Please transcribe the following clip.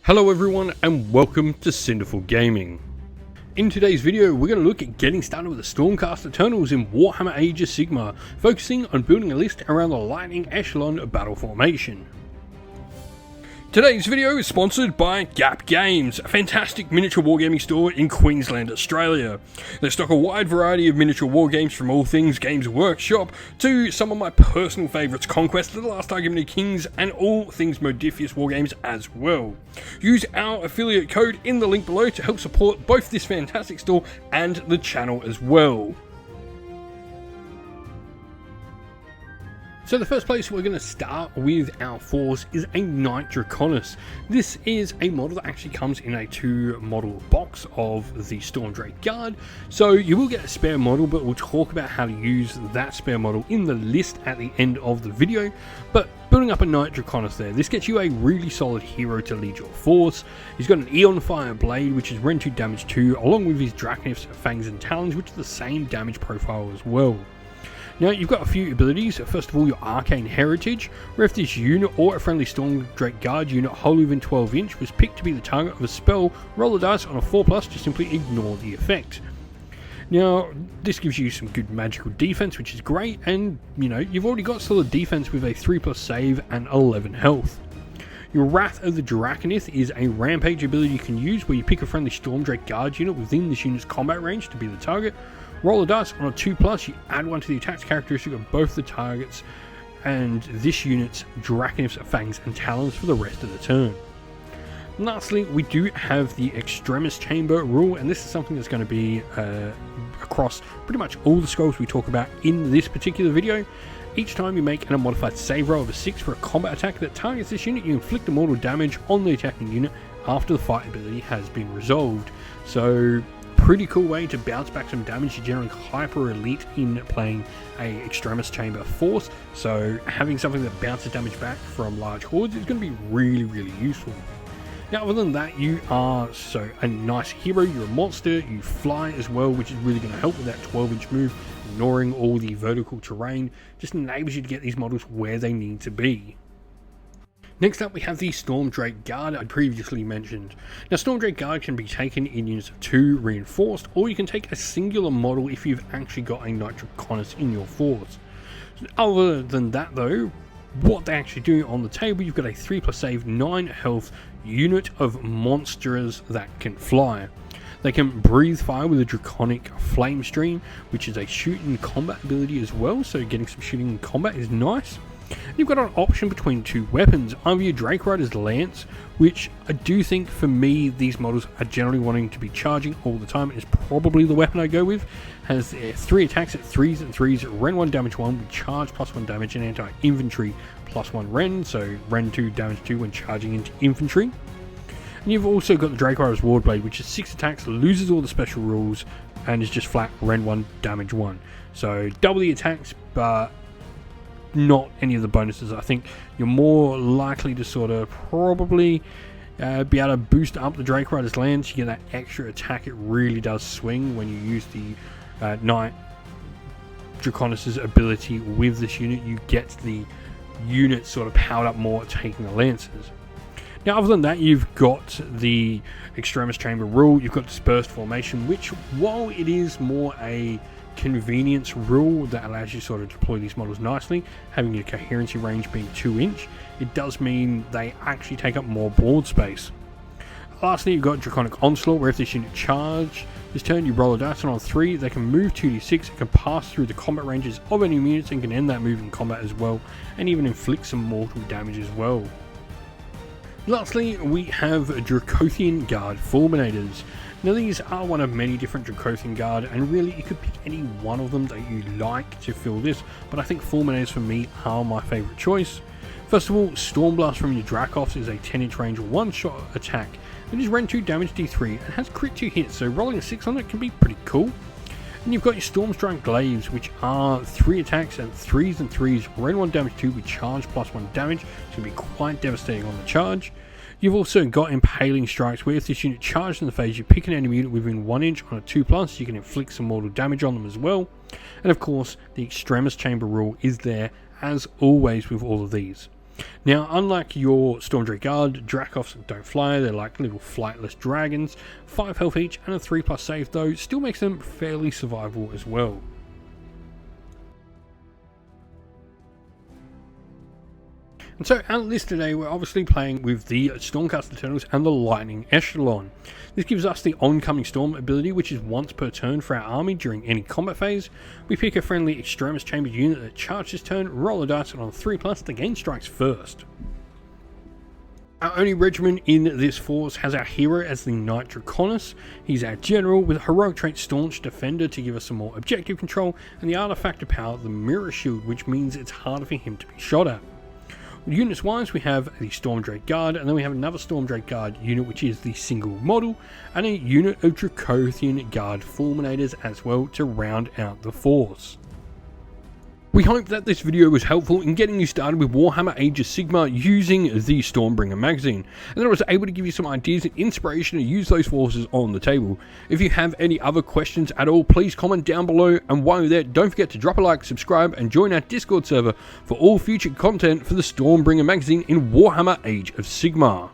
Hello everyone and welcome to Cinderful Gaming. In today's video we're going to look at getting started with the Stormcast Eternals in Warhammer Age of Sigmar, focusing on building a list around the Lightning Echelon battle formation. Today's video is sponsored by Gap Games, a fantastic miniature wargaming store in Queensland, Australia. They stock a wide variety of miniature wargames from all things Games Workshop to some of my personal favourites, Conquest of the Last Argument of Kings, and all things Modifius wargames as well. Use our affiliate code in the link below to help support both this fantastic store and the channel as well. So the first place we're going to start with our force is a Ndraconus. This is a model that actually comes in a 2-model box of the Dracothian Guard. So you will get a spare model, but we'll talk about how to use that spare model in the list at the end of the video. But building up a Ndraconus there, this gets you a really solid hero to lead your force. He's got an Eon Fire Blade, which is Rend 2 damage 2, along with his Dracothian Fangs and Talons, which are the same damage profile as well. Now you've got a few abilities. First of all, your Arcane Heritage, where if this unit or a friendly Dracothian Guard unit wholly within 12 inch was picked to be the target of a spell, roll the dice on a 4+ to simply ignore the effect. Now this gives you some good magical defense, which is great, and you've already got solid defense with a 3+ save and 11 health. Your Wrath of the Ndraconus is a rampage ability you can use where you pick a friendly Dracothian Guard unit within this unit's combat range to be the target. Roll the dice on a 2+, you add one to the attack characteristic of both the targets and this unit's Dracothian Fangs and Talons for the rest of the turn. And lastly, we do have the Extremis Chamber rule, and this is something that's going to be across pretty much all the scrolls we talk about in this particular video. Each time you make an unmodified save roll of a 6 for a combat attack that targets this unit, you inflict a mortal damage on the attacking unit after the fight ability has been resolved. So pretty cool way to bounce back some damage. You're generally hyper elite in playing a Extremis Chamber force, so having something that bounces damage back from large hordes is going to be really useful. Now other than that, you are a nice hero, you're a monster, you fly as well, which is really going to help with that 12-inch move. Ignoring all the vertical terrain just enables you to get these models where they need to be. Next up we have the Dracothian Guard I previously mentioned. Now Dracothian Guard can be taken in units of 2 reinforced, or you can take a singular model if you've actually got a Ndraconus in your force. Other than that though, what they actually do on the table, you've got a 3+ save 9 health unit of monsters that can fly. They can breathe fire with a Draconic Flame Stream, which is a shoot in combat ability as well, so getting some shooting in combat is nice. You've got an option between 2 weapons, either your Drake Rider's Lance, which I do think for me these models are generally wanting to be charging all the time, is probably the weapon I go with. Has 3 attacks at 3s and 3s, Rend 1 damage 1 with charge +1 damage and anti-infantry +1 Rend, so Rend 2 damage 2 when charging into infantry. And you've also got the Drake Rider's Wardblade, which is 6 attacks, loses all the special rules, and is just flat Rend 1 damage 1. So double the attacks, but not any of the bonuses. I think you're more likely to sort of probably be able to boost up the Drake Rider's Lance. You get that extra attack. It really does swing when you use the Knight Draconus' ability with this unit. You get the unit sort of powered up more taking the lances. Now other than that, you've got the Extremis Chamber rule, you've got Dispersed Formation, which while it is more a convenience rule that allows you to sort of deploy these models nicely, having your coherency range being 2 inch, it does mean they actually take up more board space. Lastly, you've got Draconic Onslaught, where if this unit charge this turn, you roll a dice, and on 3 they can move 2d6, it can pass through the combat ranges of enemy units and can end that move in combat as well, and even inflict some mortal damage as well. Lastly, we have Dracothian Guard Fulminators. Now these are one of many different Dracothian Guard, and really you could pick any one of them that you like to fill this, but I think Fulminators for me are my favourite choice. First of all, Stormblast from your Dracos is a 10-inch range 1-shot attack. It is Rend 2 damage D3 and has crit 2 hits, so rolling a 6 on it can be pretty cool. And you've got your Stormstrike Glaives, which are 3 attacks at 3s and 3s, Rend 1 damage 2 with charge +1 damage, so it can be quite devastating on the charge. You've also got Impaling Strikes, where if this unit charges in the phase, you pick an enemy unit within 1 inch on a 2+, you can inflict some mortal damage on them as well. And of course, the Extremis Chamber rule is there, as always with all of these. Now, unlike your Stormdrake Guard, Dracoths don't fly, they're like little flightless dragons. 5 health each and a 3+ save though still makes them fairly survivable as well. And so our list today, we're obviously playing with the Stormcast Eternals and the Lightning Echelon. This gives us the Oncoming Storm ability, which is once per turn for our army during any combat phase. We pick a friendly Extremis Chambered unit that charges turn, roll a dice, and on 3+ the game strikes first. Our only regiment in this force has our hero as the Ndraconus. He's our general with heroic trait Staunch Defender to give us some more objective control, and the artifact of power, the Mirror Shield, which means it's harder for him to be shot at. Units wise, we have the Stormdrake Guard, and then we have another Stormdrake Guard unit, which is the single model, and a unit of Dracothian Guard Fulminators as well to round out the force. We hope that this video was helpful in getting you started with Warhammer Age of Sigmar using the Stormbringer magazine, and that I was able to give you some ideas and inspiration to use those forces on the table. If you have any other questions at all, please comment down below, and while you're there, don't forget to drop a like, subscribe, and join our Discord server for all future content for the Stormbringer magazine in Warhammer Age of Sigmar.